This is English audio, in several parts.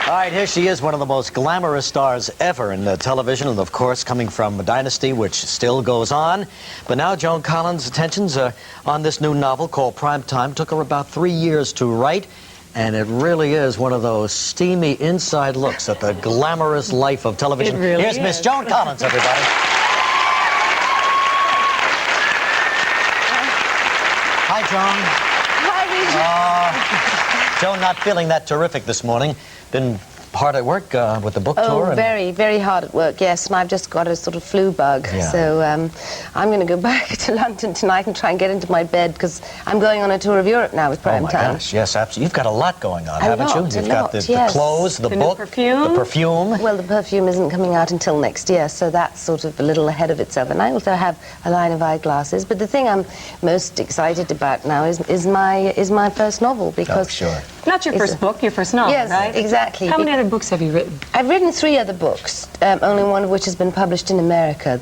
All right, here she is, one of the most glamorous stars ever in television, and of course coming from Dynasty, which still goes on. But now Joan Collins' attentions are on this new novel called Prime Time. Took her about 3 years to write, and it really is one of those steamy inside looks at the glamorous life of television. It really Here's Miss Joan Collins, everybody. Hi, Joan. Hi, Regis. Joan, not feeling that terrific this morning. Been hard at work with the book tour? Oh, very, very hard at work, yes. And I've just got a sort of flu bug. Yeah. So I'm going to go back to London tonight and try and get into my bed because I'm going on a tour of Europe now with Prime Time. Oh, my gosh, yes, absolutely. You've got a lot going on, haven't you? You've got the clothes, the book, perfume. the perfume. Well, the perfume isn't coming out until next year, so that's sort of a little ahead of itself. And I also have a line of eyeglasses. But the thing I'm most excited about now is my first novel because... Oh, sure. Not your first book, your first novel, yes, right? Exactly. How many other books have you written? I've written 3 other books, only one of which has been published in America,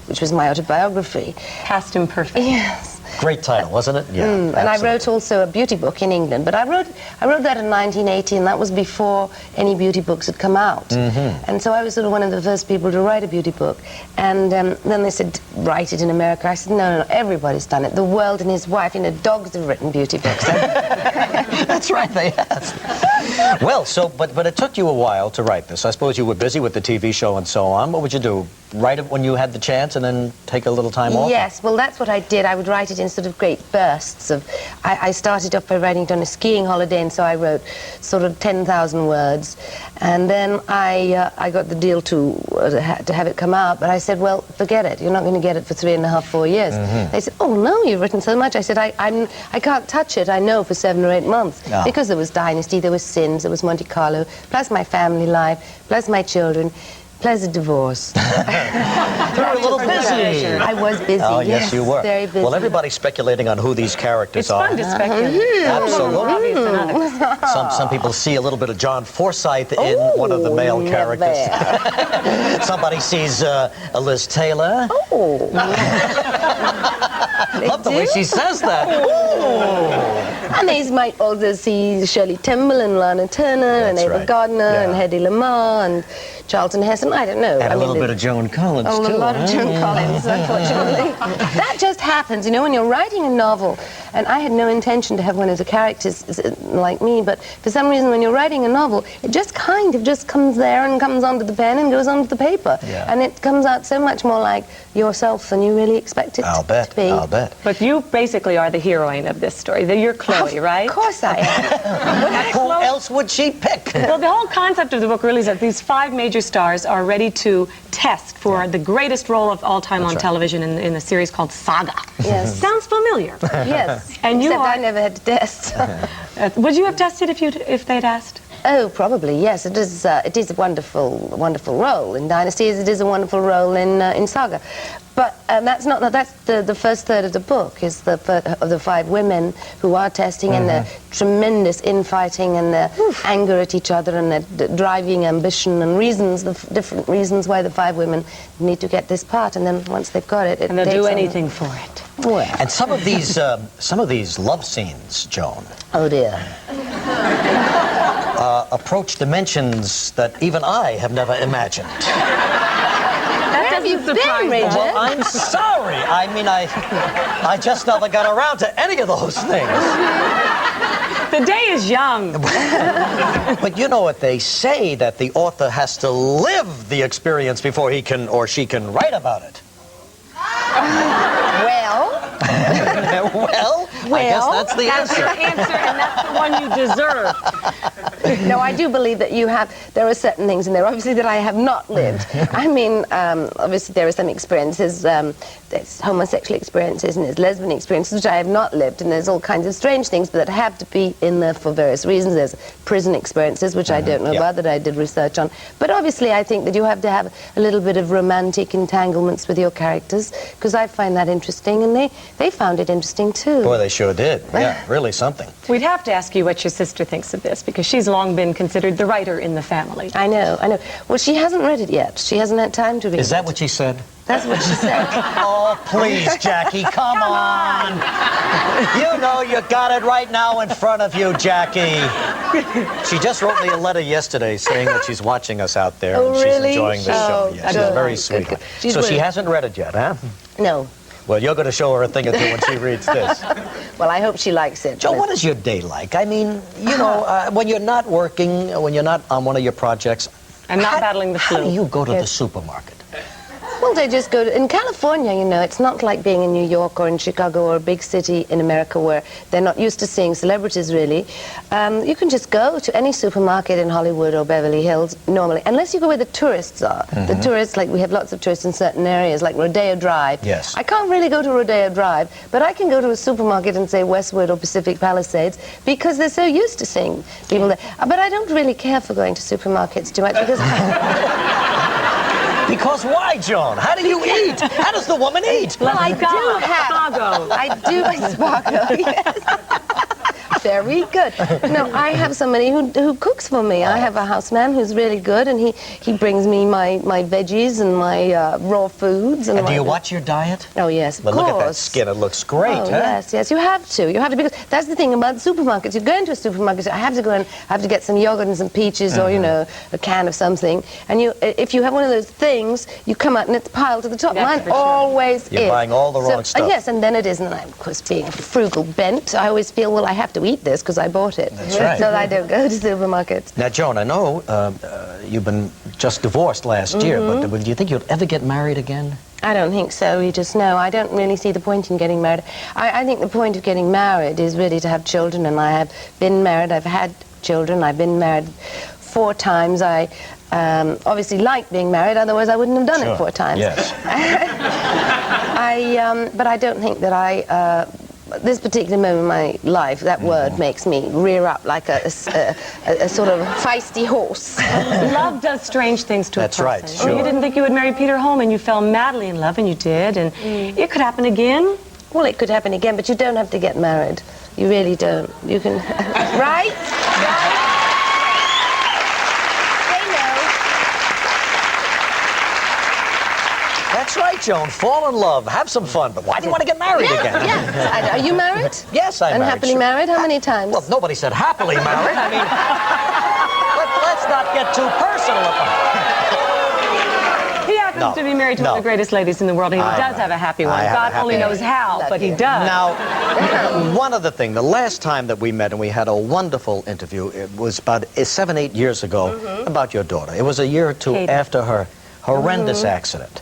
which was my autobiography. Past Imperfect. Yes. Great title, wasn't it? Yeah. And I wrote also a beauty book in England, but I wrote that in 1980, and that was before any beauty books had come out. And so I was sort of one of the first people to write a beauty book. And then they said, write it in America. I said, no, everybody's done it. The World and His Wife, dogs have written beauty books. That's right, they have. Well, so, but it took you a while to write this. I suppose you were busy with the TV show and so on. What would you do? Write it when you had the chance and then take a little time off? Yes, well, that's what I did. I would write it in sort of great bursts of... I started off by writing it on a skiing holiday, and so I wrote sort of 10,000 words. And then I got the deal to have it come out, but I said, well, forget it. You're not going to get it for 3.5, 4 years. They said, oh, no, you've written so much. I said, I can't touch it, I know, for 7 or 8 months. Because there was Dynasty, there was Sins, there was Monte Carlo, plus my family life, plus my children, plus a divorce. You were a little busy. I was busy, Oh, yes, you were. Very busy. Well, everybody's speculating on who these characters are. It's fun to speculate. Absolutely. Some people see a little bit of John Forsythe in one of the male characters. Somebody sees Liz Taylor. Oh. Love the way she says that. And they might also see Shirley Temple and Lana Turner and Ava Gardner and Hedy Lamarr and Charlton Heston. I don't know. And a little bit of Joan Collins, too. A lot of Joan Collins, unfortunately. That just happens, when you're writing a novel, and I had no intention to have one of the characters like me, but for some reason when you're writing a novel, it just kind of just comes there and comes onto the pen and goes onto the paper. Yeah. And it comes out so much more like yourself than you really expect it to be. I'll bet. But you basically are the heroine of this story. You're Chloe, right? Of course I am. Who else would she pick? Well, the whole concept of the book really is that these 5 major stars are ready to test for the greatest role of all time on television in a series called Saga. Yes. Sounds familiar. Yes. And Except I never had to test. Would you have tested if they'd asked? Oh, probably, yes. It is a wonderful, wonderful role in Dynasty, as it is a wonderful role in Saga. But that's the first third of the book, is of the 5 women who are testing and their tremendous infighting and their anger at each other and their driving ambition and reasons, the different reasons why the 5 women need to get this part. And then once they've got it, and they'll do anything for it. Well. And some of these love scenes, Joan. Oh dear. Approach dimensions that even I have never imagined. That doesn't surprise me. Well, I'm sorry. I mean, I just never got around to any of those things. The day is young. But you know what they say, that the author has to live the experience before he can or she can write about it. Well, I guess that's the answer. That's your answer, and that's the one you deserve. No, I do believe that there are certain things in there, obviously, that I have not lived. I mean, obviously there are some experiences, there's homosexual experiences and there's lesbian experiences, which I have not lived, and there's all kinds of strange things that have to be in there for various reasons. There's prison experiences, which I don't know about, that I did research on. But obviously I think that you have to have a little bit of romantic entanglements with your characters, because I find that interesting, and they found it interesting too. Boy, they sure did. Yeah, really something. We'd have to ask you what your sister thinks of this, because she's long been considered the writer in the family. I know. Well, she hasn't read it yet. She hasn't had time to read it. Is that what she said? That's what she said. Oh, please, Jackie, come on. You know you got it right now in front of you, Jackie. She just wrote me a letter yesterday saying that she's watching us out there Oh, and she's really? enjoying the show. Yes, she's very sweet. Good. She's So she really- hasn't read it yet, huh? No. Well, you're going to show her a thing or two when she reads this. Well, I hope she likes it. Joe, what is your day like? I mean, you know, when you're not working, when you're not on one of your projects, And not battling the flu. how do you go to Yes. the supermarket? Well, they just go to... In California, you know, it's not like being in New York or in Chicago or a big city in America where they're not used to seeing celebrities, really. You can just go to any supermarket in Hollywood or Beverly Hills normally, unless you go where the tourists are. The tourists, like we have lots of tourists in certain areas, like Rodeo Drive. Yes. I can't really go to Rodeo Drive, but I can go to a supermarket in, say, Westwood or Pacific Palisades because they're so used to seeing people there. But I don't really care for going to supermarkets too much because... Because why, Joan? How do you eat? How does the woman eat? Well, I do have. Spago. I do Spago, yes. Very good. No, I have somebody who cooks for me. I have a houseman who's really good, and he brings me my veggies and my raw foods. And Do you my- watch your diet? Oh, yes, of But course. look at that skin. It looks great, Oh, huh? yes, yes. You have to. You have to, because that's the thing about supermarkets. You go into a supermarket, I have to go and I have to get some yogurt and some peaches or, you know, a can of something. And if you have one of those things, you come out and it's piled to the top. That's Mine for sure. always You're is. buying all the wrong stuff. Yes, and then it is. And I'm, of course, being frugal bent, I always feel, well, I have to eat this because I bought it. That's right. So I don't go to supermarkets. Now, Joan, I know you've been just divorced last year, but do you think you'll ever get married again? I don't think so, Regis. No, I don't really see the point in getting married. I think the point of getting married is really to have children, and I have been married, I've had children, I've been married 4 times. I obviously like being married, otherwise I wouldn't have done Sure. it 4 times. Yes. But I don't think that this particular moment in my life, that word makes me rear up like a sort of feisty horse. Love does strange things to That's a right, person. sure. You didn't think you would marry Peter Holman. You fell madly in love, and you did. And it could happen again. Well, it could happen again, but you don't have to get married. You really don't. You can... Right? That's right, Joan. Fall in love, have some fun, but why do you want to get married again? Yeah. Are you married? Yes, I'm And married. happily sure. married? How many times? Well, nobody said happily married. I mean, let's not get too personal about it. He happens to be married to one of the greatest ladies in the world. He does have a happy one. I have God a happy only one. knows how, Love but he you. does. Now, one other thing, the last time that we met and we had a wonderful interview, it was about 7-8 years ago about your daughter. It was a year or two Katie. after her horrendous accident.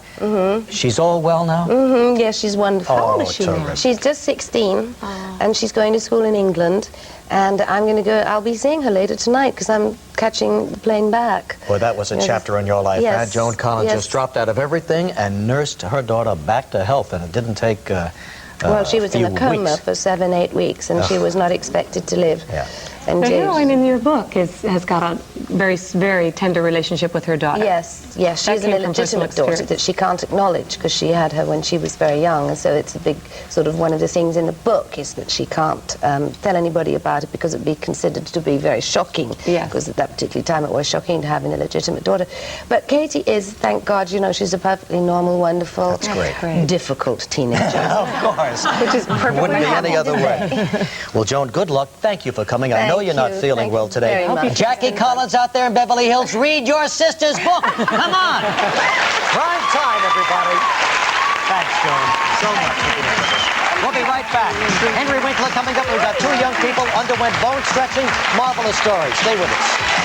She's all well now? Yes, she's wonderful. Oh, is she now? terrific. She's just 16, and she's going to school in England. And I'll be seeing her later tonight because I'm catching the plane back. Well, that was a Yes. chapter in your life, Yes. huh? Joan Collins Yes. just dropped out of everything and nursed her daughter back to health, and it didn't take Well, she was in a few coma weeks. for 7-8 weeks, and she was not expected to live. Yeah. And The James- heroine in your book has got a very, very tender relationship with her daughter. Yes, yes, That she's an came from illegitimate personal daughter experience. that she can't acknowledge because she had her when she was very young, and so it's a big sort of one of the things in the book is that she can't tell anybody about it because it'd be considered to be very shocking. Yes. Because at that particular time it was shocking to have an illegitimate daughter. But Katie is, thank God, you know, she's a perfectly normal, wonderful, That's great. Great. difficult teenager. Of course. Which is perfectly Wouldn't be any normal. other way. Well, Joan, good luck. Thank you for coming. I know Thank you're not you. feeling Thank well you today. very much. Jackie Collins out there in Beverly Hills, read your sister's book. Come on. Prime time, everybody. Thanks, Joan, so much. We'll be right back. Henry Winkler coming up. We've got 2 young people underwent bone stretching. Marvelous story. Stay with us.